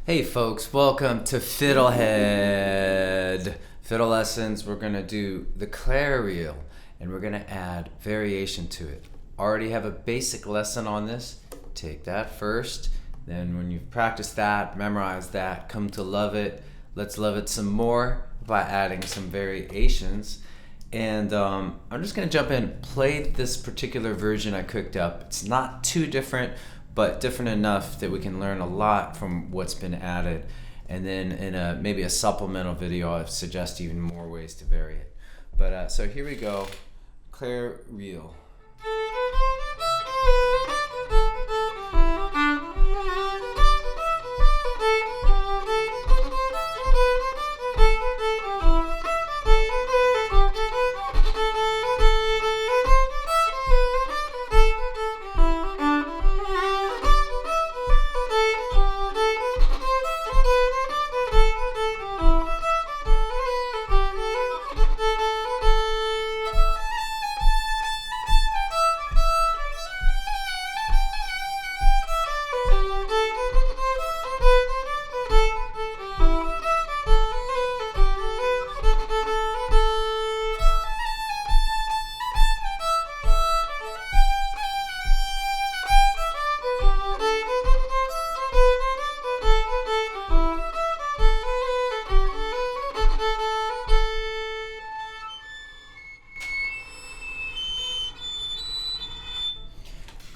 Hey folks, welcome to Fiddlehead. Fiddle lessons, we're going to do the Clare reel and we're going to add variation to it. Already have a basic lesson on this. Take that first. Then when you've practiced that, memorize that, come to love it. Let's love it some more by adding some variations. And I'm just going to jump in, play this particular version I cooked up. It's not too different, but different enough that we can learn a lot from what's been added. And then in maybe a supplemental video, I'll suggest even more ways to vary it. But so here we go, Clare reel.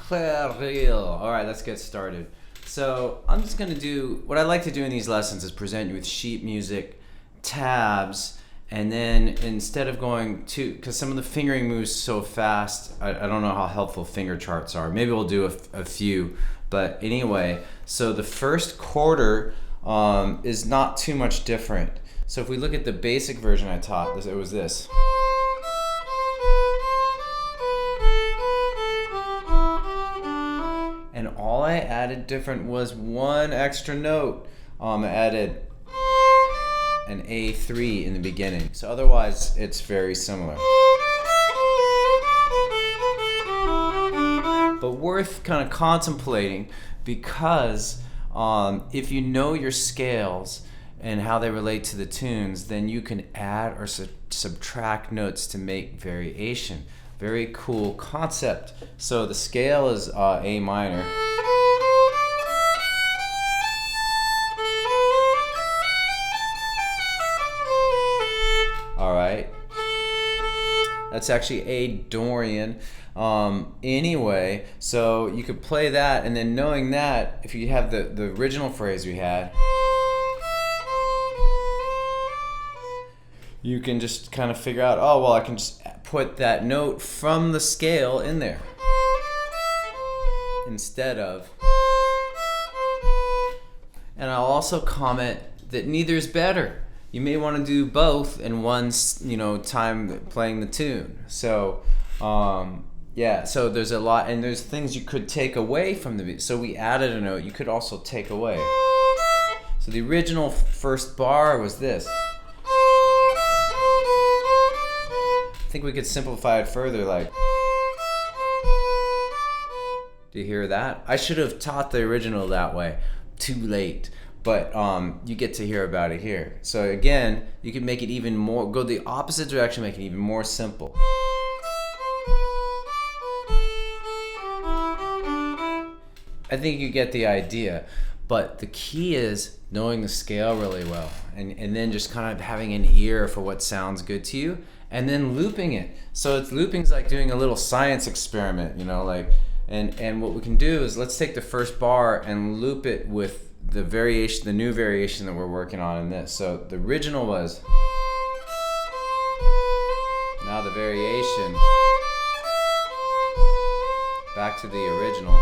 Clare reel. All right, let's get started. So I'm just gonna do, what I like to do in these lessons is present you with sheet music, tabs, and then instead of going to, because some of the fingering moves so fast, I don't know how helpful finger charts are. Maybe we'll do a few, but anyway, so the first quarter is not too much different. So if we look at the basic version I taught, it was this. And all I added different was one extra note. I added an A3 in the beginning. So otherwise, it's very similar. But worth kind of contemplating, because if you know your scales and how they relate to the tunes, then you can add or subtract notes to make variation. Very cool concept. So the scale is A minor. All right. That's actually A Dorian. Anyway, so you could play that, and then knowing that, if you have the original phrase we had, you can just kind of figure out, oh, well, I can just put that note from the scale in there instead of. And I'll also comment that neither is better. You may want to do both in one, time playing the tune. So, yeah, so there's a lot, and there's things you could take away from the beat. So we added a note you could also take away. So the original first bar was this. I think we could simplify it further, like, do you hear that? I should have taught the original that way. Too late. But you get to hear about it here. So again, you can make it even more, go the opposite direction, make it even more simple. I think you get the idea. But the key is knowing the scale really well, and then just kind of having an ear for what sounds good to you, and then looping it. So looping's like doing a little science experiment, and what we can do is, let's take the first bar and loop it with the variation, the new variation that we're working on in this. So the original was, now the variation, back to the original.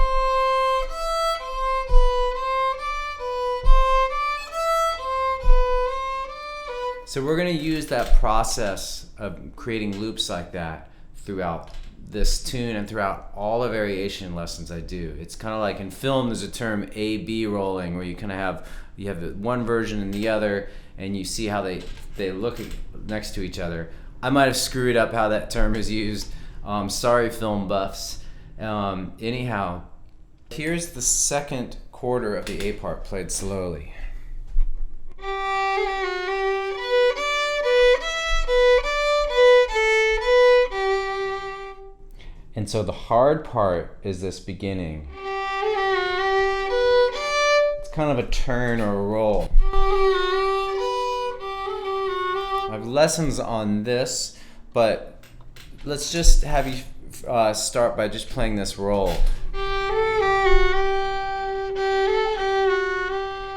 So we're going to use that process of creating loops like that throughout this tune and throughout all the variation lessons I do. It's kind of like in film, there's a term A-B rolling, where you kind of have one version and the other, and you see how they look next to each other. I might have screwed up how that term is used. Sorry, film buffs. Anyhow, here's the second quarter of the A part played slowly. And so the hard part is this beginning. It's kind of a turn or a roll. I have lessons on this, but let's just have you start by just playing this roll.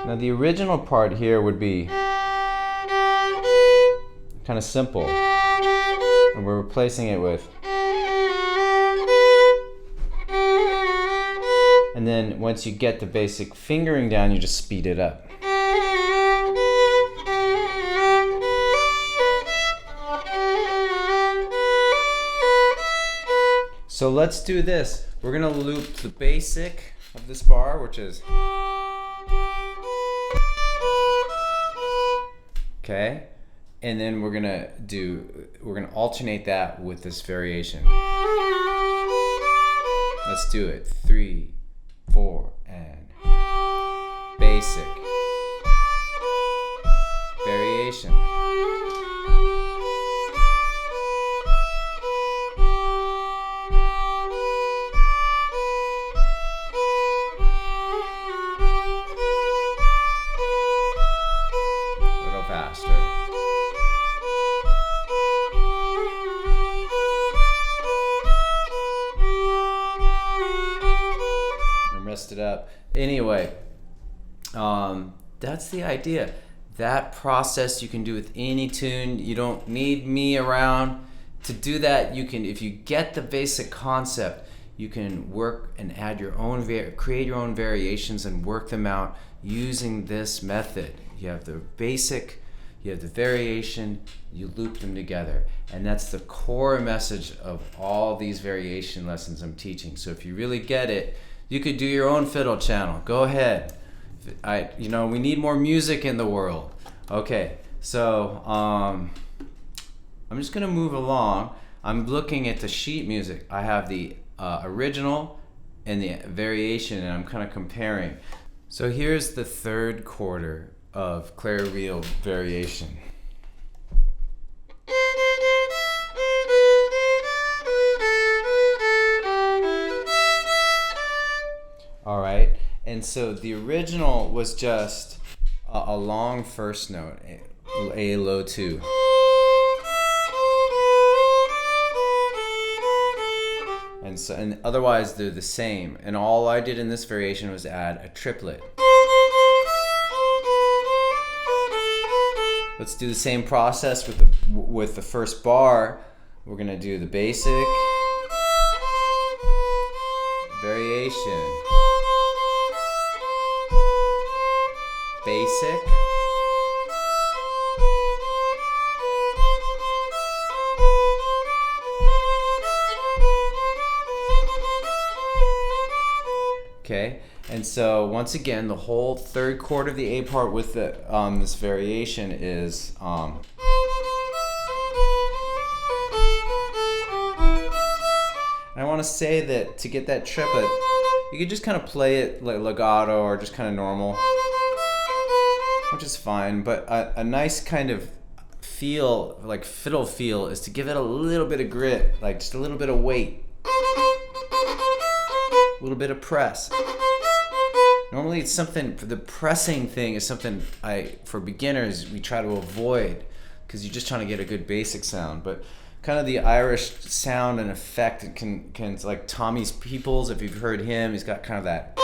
Now the original part here would be kind of simple, and we're replacing it with, and then once you get the basic fingering down, you just speed it up. So let's do this. We're gonna loop the basic of this bar, which is, okay, and then we're gonna alternate that with this variation. Let's do it. 3, 4, and basic, variation. It up. Anyway, that's the idea. That process you can do with any tune. You don't need me around to do that. You can, if you get the basic concept, you can work and add your own, create your own variations and work them out using this method. You have the basic, you have the variation, you loop them together. And that's the core message of all these variation lessons I'm teaching. So if you really get it, you could do your own fiddle channel. Go ahead. We need more music in the world. Okay, so I'm just gonna move along. I'm looking at the sheet music. I have the original and the variation, and I'm kind of comparing. So here's the third quarter of Clare reel variation. All right, and so the original was just a long first note, A low 2. And otherwise they're the same. And all I did in this variation was add a triplet. Let's do the same process with the first bar. We're gonna do the basic, variation, basic, okay, and so once again the whole third chord of the A part with the this variation is I want to say that to get that triplet, you could just kind of play it like legato or just kind of normal, which is fine, but a nice kind of feel, like fiddle feel, is to give it a little bit of grit, like just a little bit of weight, a little bit of press. Normally it's something, the pressing thing is something for beginners, we try to avoid because you're just trying to get a good basic sound, but kind of the Irish sound and effect, it can like Tommy's Peoples, if you've heard him, he's got kind of that.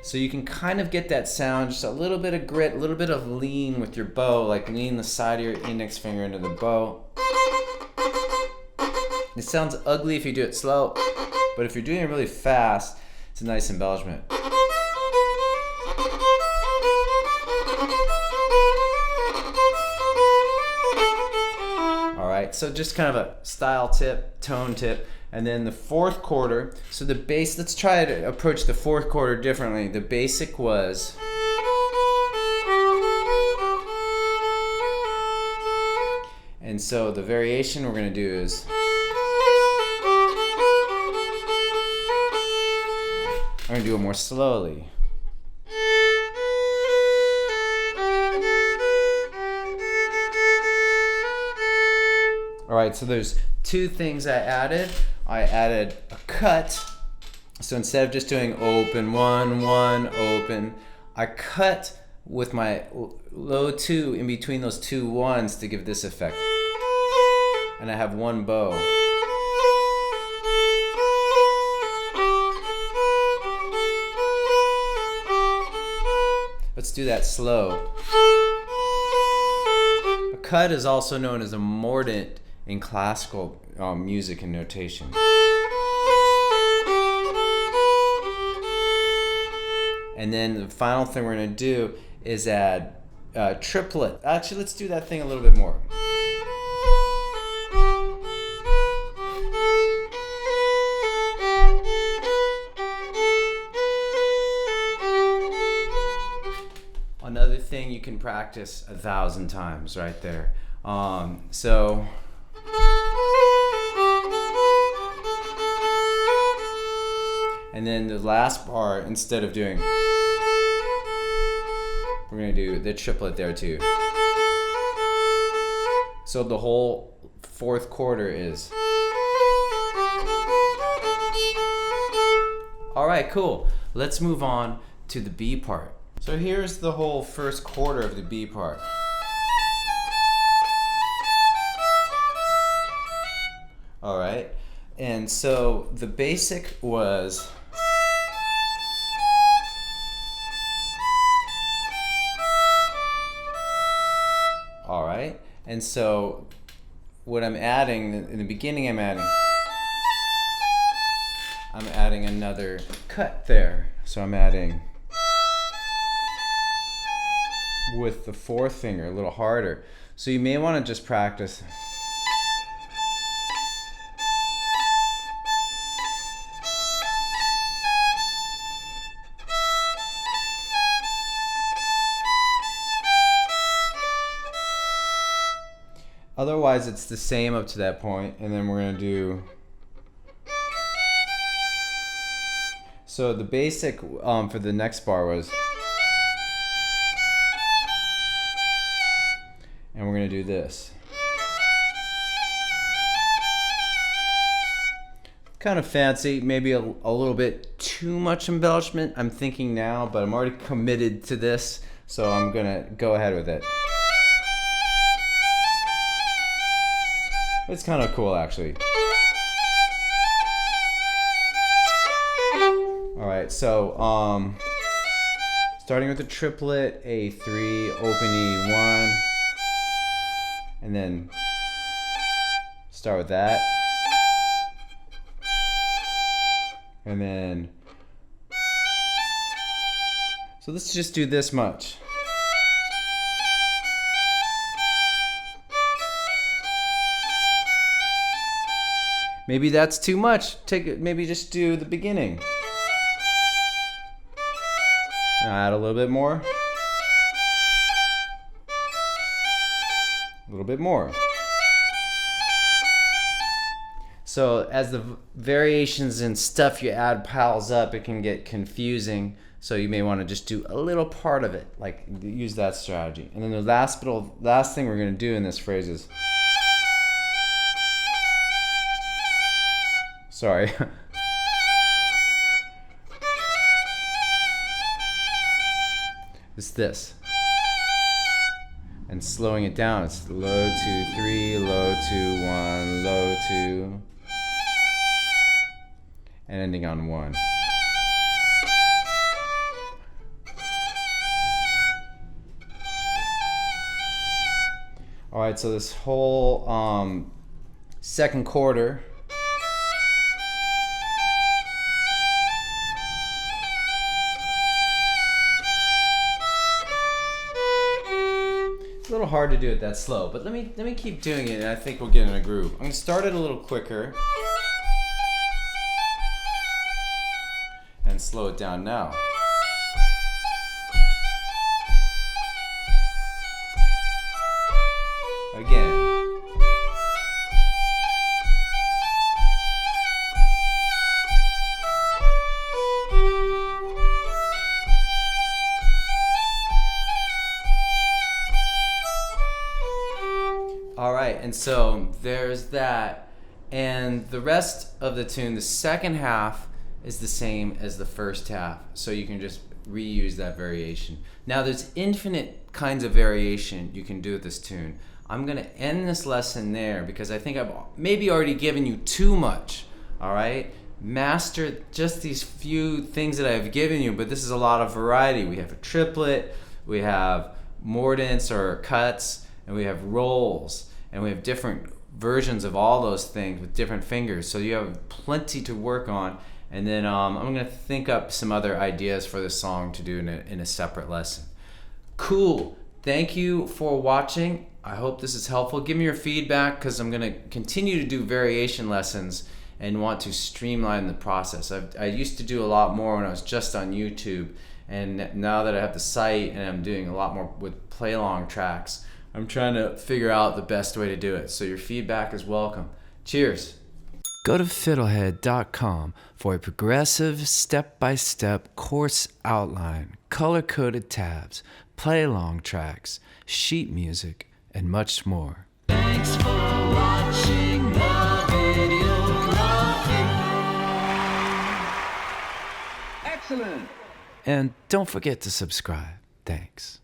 So you can kind of get that sound, just a little bit of grit, a little bit of lean with your bow, like lean the side of your index finger into the bow. It sounds ugly if you do it slow, but if you're doing it really fast, it's a nice embellishment. Alright, so just kind of a style tip, tone tip. And then the fourth quarter, so the bass, let's try to approach the fourth quarter differently. The basic was, and so the variation we're going to do is, I'm going to do it more slowly. All right, so there's two things I added. I added a cut. So instead of just doing open, 1, 1, open, I cut with my low 2 in between those two 1s to give this effect. And I have one bow. Let's do that slow. A cut is also known as a mordent in classical music and notation. And then the final thing we're going to do is add triplet. Actually, let's do that thing a little bit more. Another thing you can practice 1,000 times right there. So and then the last bar, instead of doing, we're gonna do the triplet there too. So the whole fourth quarter is. All right, cool. Let's move on to the B part. So here's the whole first quarter of the B part. All right, and so the basic was all right, and so what I'm adding in the beginning, I'm adding another cut there. So I'm adding with the fourth finger a little harder. So you may want to just practice. Otherwise it's the same up to that point, and then we're going to do. So the basic for the next bar was, and we're going to do this. Kind of fancy, maybe a little bit too much embellishment, I'm thinking now, but I'm already committed to this, so I'm going to go ahead with it. It's kind of cool, actually. All right, so starting with the triplet, A3, open E1, and then start with that, and then, so let's just do this much. Maybe that's too much. Take it. Maybe just do the beginning. Now add a little bit more. A little bit more. So as the variations and stuff you add piles up, it can get confusing. So you may want to just do a little part of it, like use that strategy. And then the last thing we're going to do in this phrase is. Sorry. It's this. And slowing it down, it's low 2, 3, low 2, 1, low 2, and ending on 1. All right, so this whole second quarter. A little hard to do it that slow, but let me keep doing it, and I think we'll get in a groove. I'm going to start it a little quicker and slow it down now. Again. All right, And so there's that. And the rest of the tune, the second half is the same as the first half. So you can just reuse that variation. Now there's infinite kinds of variation you can do with this tune. I'm gonna end this lesson there because I think I've maybe already given you too much, all right? Master just these few things that I've given you, but this is a lot of variety. We have a triplet, we have mordents or cuts, and we have rolls, and we have different versions of all those things with different fingers. So you have plenty to work on. And then I'm gonna think up some other ideas for this song to do in a separate lesson. Cool, thank you for watching. I hope this is helpful. Give me your feedback because I'm gonna continue to do variation lessons and want to streamline the process. I used to do a lot more when I was just on YouTube, and now that I have the site and I'm doing a lot more with play along tracks, I'm trying to figure out the best way to do it. So your feedback is welcome. Cheers. Go to fiddlehead.com for a progressive step-by-step course outline, color-coded tabs, play-along tracks, sheet music, and much more. Thanks for watching the video. Excellent. And don't forget to subscribe. Thanks.